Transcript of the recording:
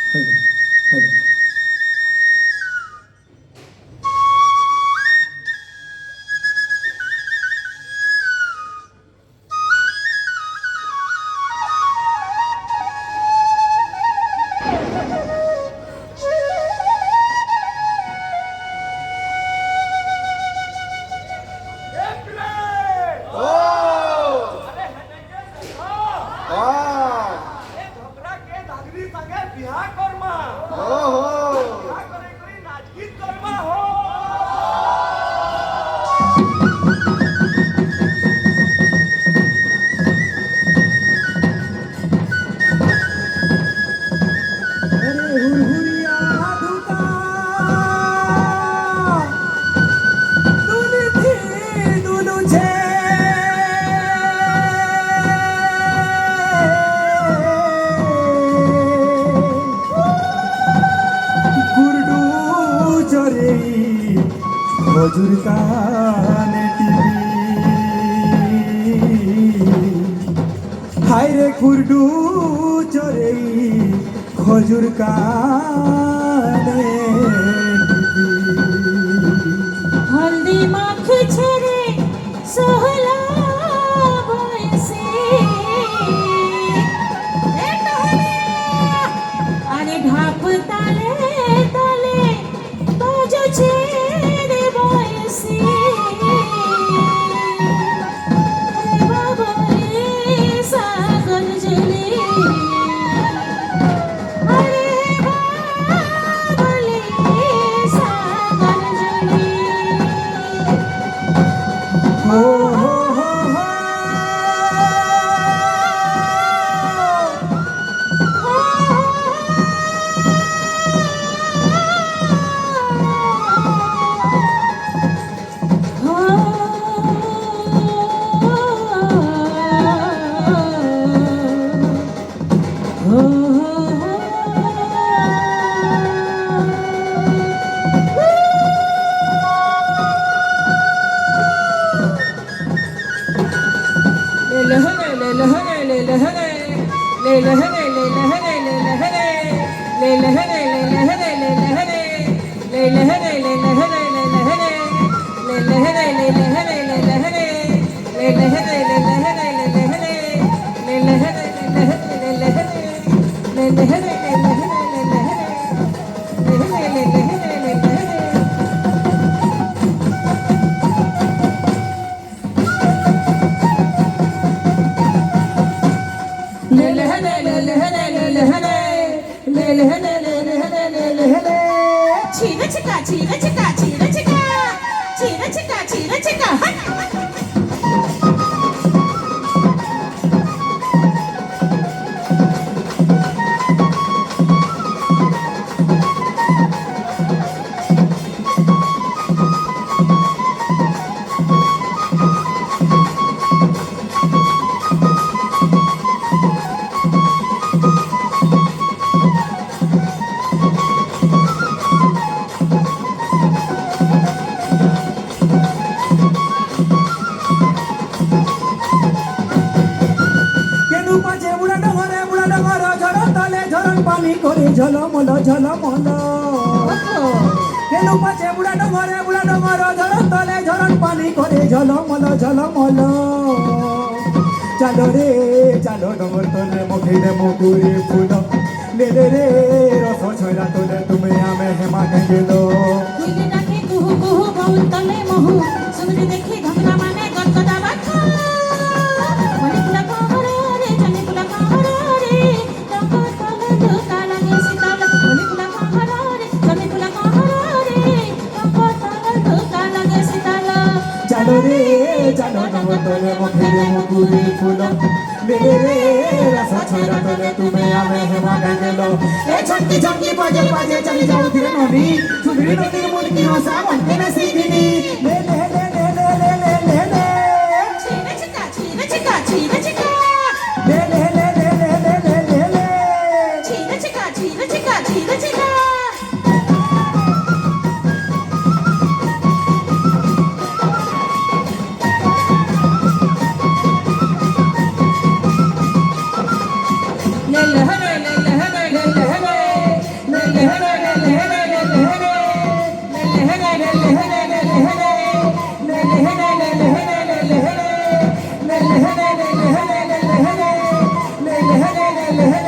Hadi, hadi. खजूर काने हाय रे खुरडू चोरे खजूर काने हल्दी माख छरे सोहला बयसे अरे ढाप ताले ताले बाजो छेरे बयसे बाबा रे सागर जले ঝলমল ঝলমল কেন পাছে বুড়া ডমর ঝরণ তলে ঝরণ পানি করে ঝলমল ঝলমল চালো রে চালো ডমর তলে মুখে মুকুরি ফুল লে রে রস ছয়রা তোলে তুমি আমি হেমা গেল ডাকে কুহু কুহু বহু তলে মহু সমুদ্র দেখি ঘটনা মানে গদগদা বাখা মনে কুলা কহরে রে জানে কুলা কহরে রে তকো তলে দুকা লাগে শীতল মনে কুলা কহরে রে জানে কুলা কহরে রে তকো তলে দুকা লাগে শীতল চালো রে চালো ডমর তলে মুখে মুকুরি ফুল লে রে রস ছয়রা তোলে তুমি আমি হেমা গেল এ ছটকি ছটকি বাজে বাজে চলি যাও ধীরে নদী সুধীর নদীর মুলকি হসা মনকে না সিদিনি লে লে লে লে লে লে লে লে লে চিনা চিকা চিনা চিকা চিনা চিকা লে লে লে লে লে লে লে লে লে চিনা চিকা চিনা চিকা চিনা চিকা ହେଲେ